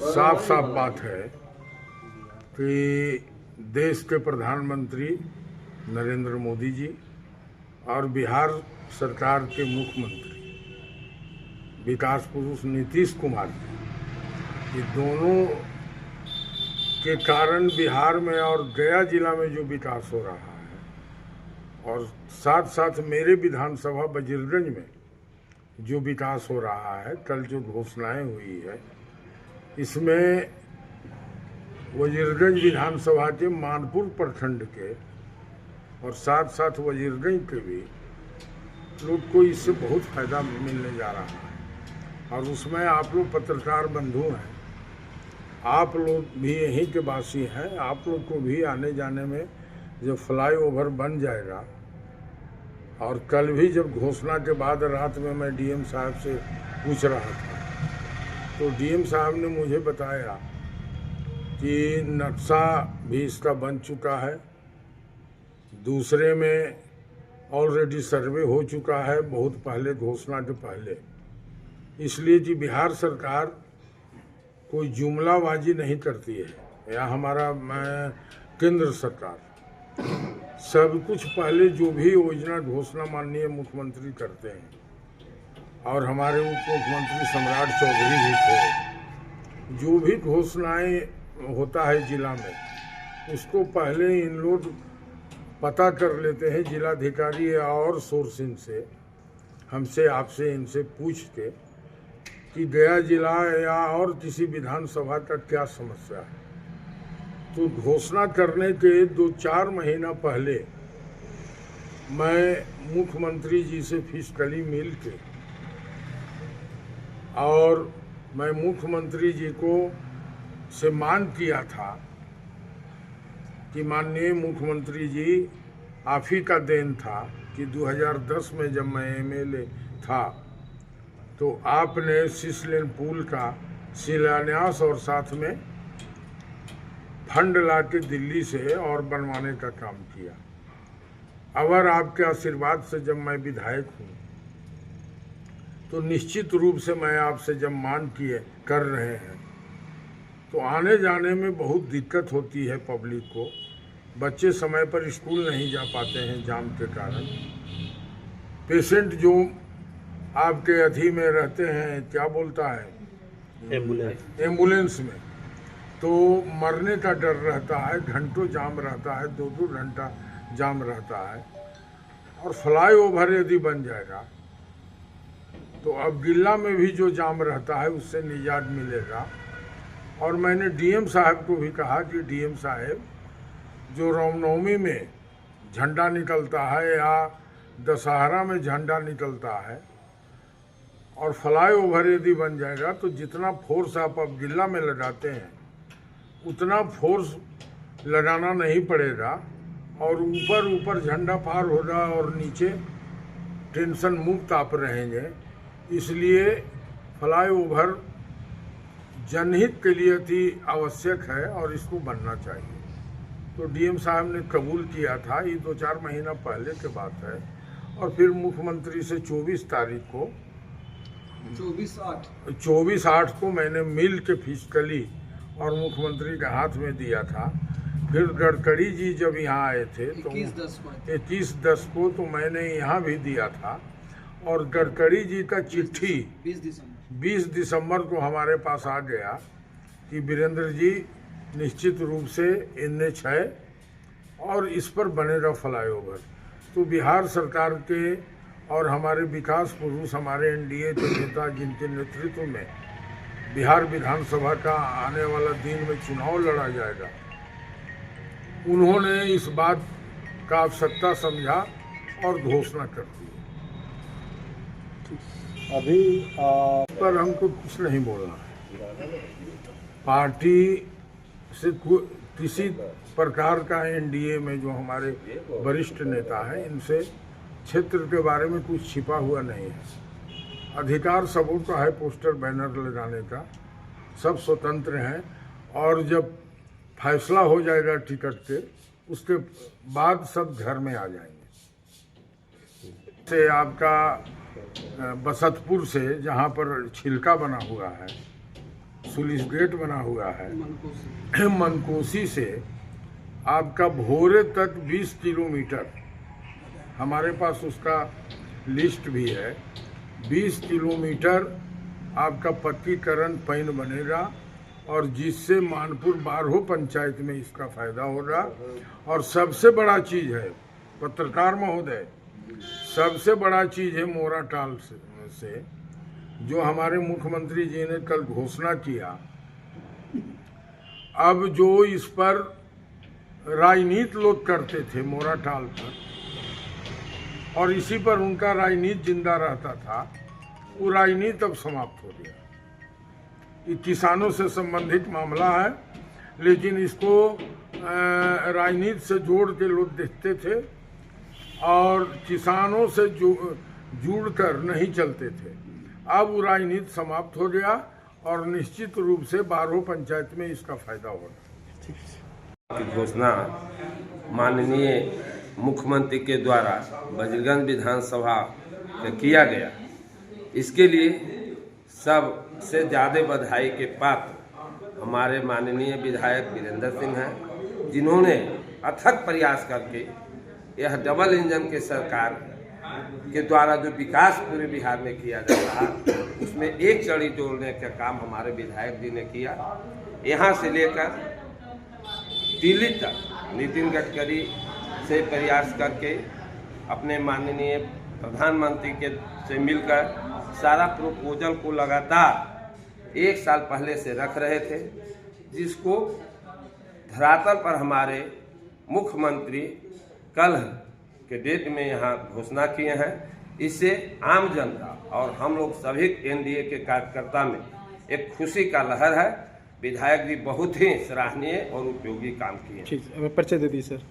साफ साफ बात है कि देश के प्रधानमंत्री नरेंद्र मोदी जी और बिहार सरकार के मुख्यमंत्री विकास पुरुष नीतीश कुमार जी, ये दोनों के कारण बिहार में और गया जिला में जो विकास हो रहा है और साथ साथ मेरे विधानसभा वजीरगंज में जो विकास हो रहा है, कल जो घोषणाएं हुई है, इसमें वजीरगंज विधानसभा के मानपुर प्रखंड के और साथ साथ वजीरगंज के भी लोग को इससे बहुत फायदा मिलने जा रहा है। और उसमें आप लोग पत्रकार बंधु हैं, आप लोग भी यहीं के वासी हैं, आप लोग को भी आने जाने में जब फ्लाईओवर बन जाएगा, और कल भी जब घोषणा के बाद रात में मैं डीएम साहब से पूछ रहा था तो डीएम साहब ने मुझे बताया कि नक्शा भी इसका बन चुका है, दूसरे में ऑलरेडी सर्वे हो चुका है बहुत पहले, घोषणा के पहले। इसलिए कि बिहार सरकार कोई जुमलाबाजी नहीं करती है, या हमारा केंद्र सरकार सब कुछ पहले जो भी योजना घोषणा माननीय मुख्यमंत्री करते हैं, और हमारे उप मुख्यमंत्री सम्राट चौधरी भी थे, जो भी घोषणाएं होता है जिला में उसको पहले इन लोग पता कर लेते हैं जिलाधिकारी और सोर्सिंग से, हमसे आपसे इनसे पूछ के कि गया जिला या और किसी विधानसभा का क्या समस्या है। तो घोषणा करने के 2-4 महीना पहले मैं मुख्यमंत्री जी से फिजिकली मिल के और मैं मुख्यमंत्री जी को से मांग किया था कि माननीय मुख्यमंत्री जी, आप ही का देन था कि 2010 में जब मैं एमएलए था तो आपने सिक्स लेन पुल का शिलान्यास और साथ में फंड ला के दिल्ली से और बनवाने का काम किया। अगर आपके आशीर्वाद से जब मैं विधायक हूँ तो निश्चित रूप से मैं आपसे जब मांग किए कर रहे हैं तो आने जाने में बहुत दिक्कत होती है पब्लिक को, बच्चे समय पर स्कूल नहीं जा पाते हैं जाम के कारण, पेशेंट जो आपके अथी में रहते हैं, क्या बोलता है, एम्बुलेंस में, तो मरने का डर रहता है, घंटों जाम रहता है, 2-2 घंटा जाम रहता है। और फ्लाईओवर यदि बन जाएगा तो अब गिल्ला में भी जो जाम रहता है उससे निजात मिलेगा। और मैंने डीएम साहब को भी कहा कि डीएम साहब, जो रामनवमी में झंडा निकलता है या दशहरा में झंडा निकलता है और फ्लाईओवर यदि बन जाएगा तो जितना फोर्स आप अब गिल्ला में लगाते हैं उतना फोर्स लगाना नहीं पड़ेगा, और ऊपर झंडा पार होगा और नीचे टेंशन मुक्त आप रहेंगे। इसलिए फ्लाईओवर जनहित के लिए अति आवश्यक है और इसको बनना चाहिए। तो डीएम साहब ने कबूल किया था, ये 2-4 महीना पहले की बात है। और फिर मुख्यमंत्री से 24 तारीख को 24/8 को मैंने मिल के फिजिकली और मुख्यमंत्री के हाथ में दिया था। फिर गडकरी जी जब यहाँ आए थे तो 21/10 को तो मैंने यहाँ भी दिया था, और गडकरी जी का चिट्ठी 20 दिसंबर को हमारे पास आ गया कि वीरेंद्र जी निश्चित रूप से NH है और इस पर बनेगा फ्लाईओवर। तो बिहार सरकार के और हमारे विकास पुरुष, हमारे एनडीए के नेता जिनके नेतृत्व में बिहार विधानसभा का आने वाला दिन में चुनाव लड़ा जाएगा, उन्होंने इस बात का आवश्यकता समझा और घोषणा कर दी। अभी पर हमको कुछ नहीं बोलना है, पार्टी से किसी प्रकार का एनडीए में जो हमारे वरिष्ठ नेता हैं, इनसे क्षेत्र के बारे में कुछ छिपा हुआ नहीं है। अधिकार सबों का है पोस्टर बैनर लगाने का, सब स्वतंत्र हैं, और जब फैसला हो जाएगा टिकट के उसके बाद सब घर में आ जाएंगे। से आपका बसतपुर से, जहाँ पर छिलका बना हुआ है, सुलिस गेट बना हुआ है मनकोसी से आपका भोरे तक 20 किलोमीटर, हमारे पास उसका लिस्ट भी है। 20 किलोमीटर आपका पक्कीकरण पैन बनेगा और जिससे मानपुर 12 पंचायत में इसका फायदा होगा। और सबसे बड़ा चीज़ है पत्रकार महोदय, सबसे बड़ा चीज़ है मोराटाल से जो हमारे मुख्यमंत्री जी ने कल घोषणा किया। अब जो इस पर राजनीति लोग करते थे मोराटाल पर, और इसी पर उनका राजनीति जिंदा रहता था, वो राजनीति अब समाप्त हो गया। ये किसानों से संबंधित मामला है, लेकिन इसको राजनीति से जोड़ के लोग देखते थे और किसानों से जुड़कर नहीं चलते थे। अब वो राजनीति समाप्त हो गया और निश्चित रूप से 12 पंचायत में इसका फायदा होगा। की घोषणा माननीय मुख्यमंत्री के द्वारा वजीरगंज विधानसभा में किया गया, इसके लिए सबसे ज़्यादा बधाई के पात्र हमारे माननीय विधायक वीरेंद्र सिंह हैं, जिन्होंने अथक प्रयास करके यह डबल इंजन के सरकार के द्वारा जो विकास पूरे बिहार में किया जा रहा है, उसमें एक कड़ी जोड़ने का काम हमारे विधायक जी ने किया। यहाँ से लेकर दिल्ली तक नितिन गडकरी से प्रयास करके अपने माननीय प्रधानमंत्री के से मिलकर सारा प्रपोजल को लगातार 1 साल पहले से रख रहे थे, जिसको धरातल पर हमारे मुख्यमंत्री कल के डेट में यहाँ घोषणा किए हैं। इससे आम जनता और हम लोग सभी एनडीए के कार्यकर्ता में एक खुशी का लहर है। विधायक जी बहुत ही सराहनीय और उपयोगी काम किए। ठीक है, परिचय दे दी सर।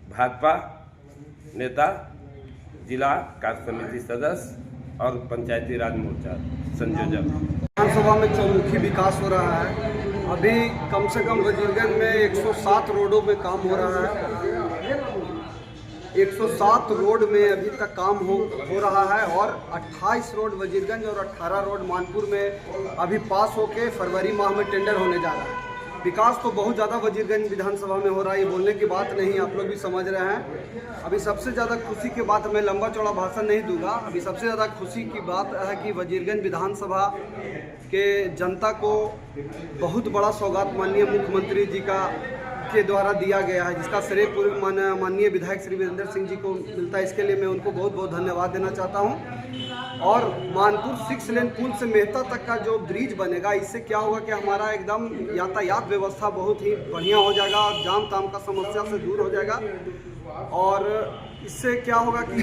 भाजपा नेता, जिला कार्य समिति सदस्य और पंचायती राज मोर्चा संयोजक। विधानसभा में चौमुखी विकास हो रहा है। अभी कम से कम वजीरगंज में 107 रोडों में काम हो रहा है। 107 रोड में अभी तक काम हो रहा है और 28 रोड वजीरगंज और 18 रोड मानपुर में अभी पास होके फरवरी माह में टेंडर होने जा रहा है। विकास तो बहुत ज़्यादा वजीरगंज विधानसभा में हो रहा है, ये बोलने की बात नहीं, आप लोग भी समझ रहे हैं। अभी सबसे ज़्यादा खुशी की बात, मैं लंबा चौड़ा भाषण नहीं दूंगा, अभी सबसे ज़्यादा खुशी की बात है कि वजीरगंज विधानसभा के जनता को बहुत बड़ा सौगात माननीय मुख्यमंत्री जी के द्वारा दिया गया है, जिसका श्रेय पूर्व माननीय विधायक श्री वीरेंद्र सिंह जी को मिलता है। इसके लिए मैं उनको बहुत बहुत धन्यवाद देना चाहता हूं। और मानपुर 6 लेन पुल से मेहता तक का जो ब्रिज बनेगा, इससे क्या होगा कि हमारा एकदम यातायात व्यवस्था बहुत ही बढ़िया हो जाएगा और जाम ताम का समस्या से दूर हो जाएगा। और इससे क्या होगा कि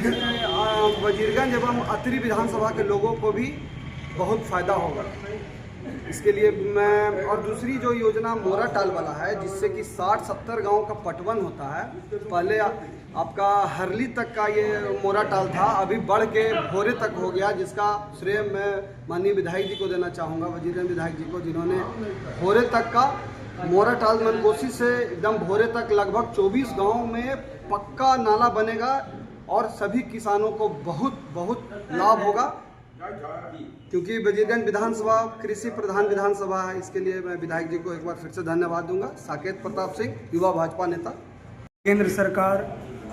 वजीरगंज एवं अतरी विधानसभा के लोगों को भी बहुत फ़ायदा होगा। इसके लिए मैं, और दूसरी जो योजना मोराटाल वाला है, जिससे कि 60-70 गांव का पटवन होता है। पहले आपका हरली तक का ये मोराटाल था, अभी बढ़ के भोरे तक हो गया, जिसका श्रेय मैं माननीय विधायक जी को देना चाहूँगा, वजीरगंज विधायक जी को, जिन्होंने भोरे तक का मोराटाल मनकोसी से एकदम भोरे तक लगभग 24 गाँव में पक्का नाला बनेगा और सभी किसानों को बहुत बहुत लाभ होगा। क्योंकि वजीरगंज विधानसभा कृषि प्रधान विधानसभा है, इसके लिए मैं विधायक जी को एक बार फिर से धन्यवाद दूंगा। साकेत प्रताप सिंह, युवा भाजपा नेता। केंद्र सरकार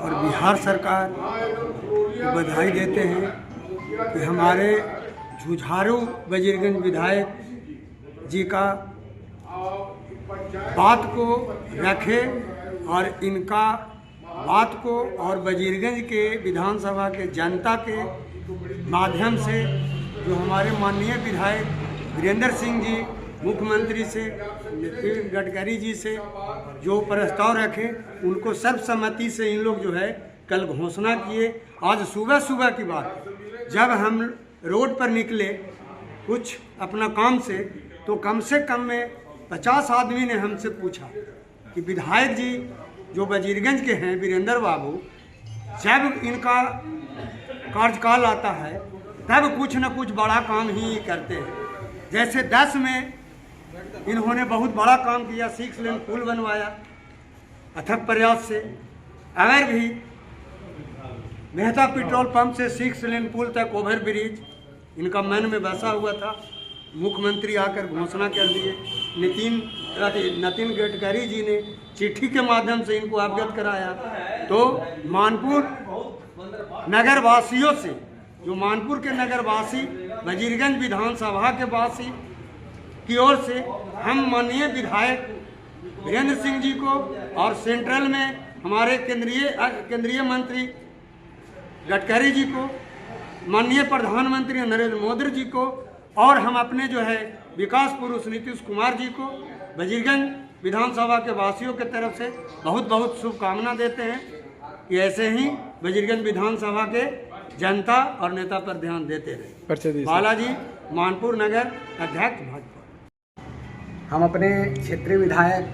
और बिहार सरकार को बधाई देते हैं कि हमारे जुझारू वजीरगंज विधायक जी का बात को रखे और इनका बात को और वजीरगंज के विधानसभा के जनता के माध्यम से जो हमारे माननीय विधायक वीरेंद्र सिंह जी मुख्यमंत्री से, नितिन गडकरी जी से जो प्रस्ताव रखे, उनको सर्वसम्मति से इन लोग जो है कल घोषणा किए। आज सुबह सुबह की बात, जब हम रोड पर निकले कुछ अपना काम से कम में 50 आदमी ने हमसे पूछा कि विधायक जी जो वजीरगंज के हैं वीरेंद्र बाबू, जब इनका कार्यकाल आता है तब कुछ न कुछ बड़ा काम ही करते हैं। जैसे 10 में इन्होंने बहुत बड़ा काम किया, 6 लेन पुल बनवाया अथक प्रयास से। अगर भी मेहता पेट्रोल पंप से 6 लेन पुल तक ओवर ब्रिज इनका मन में बसा हुआ था, मुख्यमंत्री आकर घोषणा कर दिए। नितिन गडकरी जी ने चिट्ठी के माध्यम से इनको अवगत कराया। तो मानपुर नगरवासियों से, जो मानपुर के नगरवासी, वजीरगंज विधानसभा के वासी की ओर से हम माननीय विधायक वीरेंद्र सिंह जी को और सेंट्रल में हमारे केंद्रीय मंत्री गडकरी जी को, माननीय प्रधानमंत्री नरेंद्र मोदी जी को और हम अपने जो है विकास पुरुष नीतीश कुमार जी को वजीरगंज विधानसभा के वासियों के तरफ से बहुत बहुत शुभकामना देते हैं कि ऐसे ही वजीरगंज विधानसभा के जनता और नेता पर ध्यान देते रहे। बालाजी, मानपुर नगर अध्यक्ष भाजपा। हम अपने क्षेत्रीय विधायक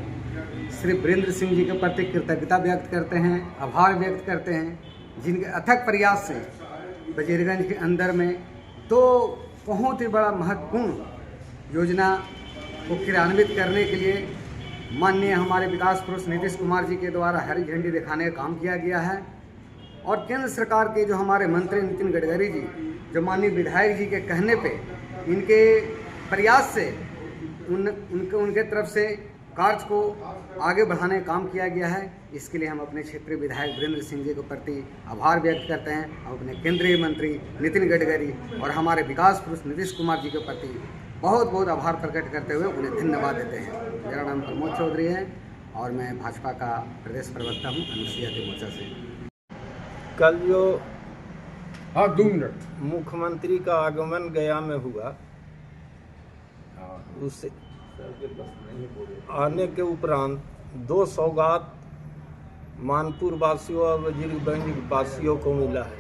श्री वीरेंद्र सिंह जी के प्रति कृतज्ञता व्यक्त करते हैं, आभार व्यक्त करते हैं, जिनके अथक प्रयास से वजीरगंज के अंदर में तो बहुत ही बड़ा महत्वपूर्ण योजना को क्रियान्वित करने के लिए माननीय हमारे विकास पुरुष नीतीश कुमार जी के द्वारा हरी झंडी दिखाने का काम किया गया है। और केंद्र सरकार के जो हमारे मंत्री नितिन गडकरी जी, जो माननीय विधायक जी के कहने पे, इनके प्रयास से उनके तरफ से कार्य को आगे बढ़ाने का काम किया गया है। इसके लिए हम अपने क्षेत्रीय विधायक वीरेंद्र सिंह जी के प्रति आभार व्यक्त करते हैं। हम अपने केंद्रीय मंत्री नितिन गडकरी और हमारे विकास पुरुष नीतीश कुमार जी के प्रति बहुत बहुत आभार प्रकट करते हुए उन्हें धन्यवाद देते हैं। मेरा नाम प्रमोद चौधरी है और मैं भाजपा का प्रदेश प्रवक्ता हूँ अनुसूचित मोर्चा से। कल जो 2 मिनट मुख्यमंत्री का आगमन गया में हुआ, उससे आने के उपरांत 2 सौगात मानपुर वासियों और वजीरगंज वासियों को मिला है।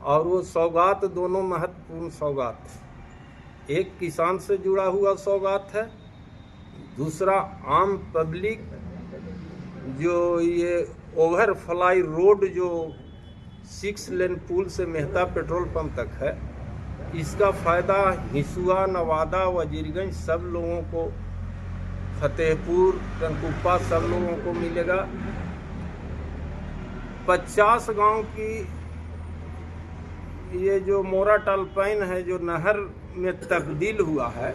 और वो सौगात दोनों महत्वपूर्ण सौगात है। एक किसान से जुड़ा हुआ सौगात है, दूसरा आम पब्लिक जो ये ओवरफ्लाई रोड जो 6 लेन पुल से मेहता पेट्रोल पंप तक है, इसका फ़ायदा हिसुआ, नवादा, वजीरगंज सब लोगों को, फतेहपुर, टनकुप्पा सब लोगों को मिलेगा। 50 गांव की ये जो मोरा टालपाइन है जो नहर में तब्दील हुआ है,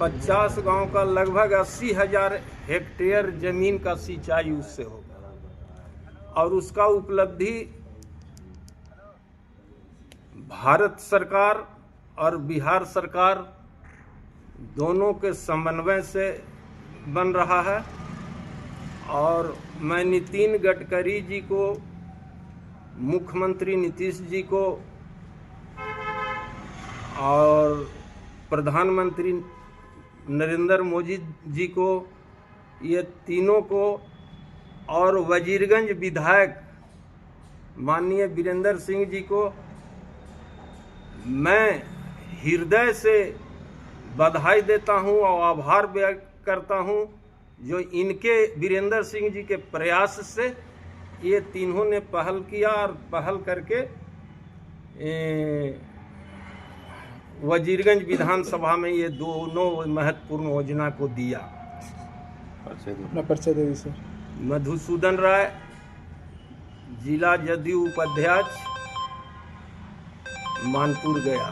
50 गांव का लगभग 80,000 हेक्टेयर जमीन का सिंचाई उससे होगा। और उसका उपलब्धि भारत सरकार और बिहार सरकार दोनों के समन्वय से बन रहा है। और मैं नितिन गडकरी जी को, मुख्यमंत्री नीतीश जी को और प्रधानमंत्री नरेंद्र मोदी जी को, ये तीनों को, और वजीरगंज विधायक माननीय वीरेंद्र सिंह जी को मैं हृदय से बधाई देता हूं और आभार व्यक्त करता हूं, जो इनके वीरेंद्र सिंह जी के प्रयास से ये तीनों ने पहल किया और पहल करके वजीरगंज विधानसभा में ये दोनों महत्वपूर्ण योजना को दिया। परिचय दे सर। मधुसूदन राय, जिला जदयू उपाध्यक्ष, मानपुर गया।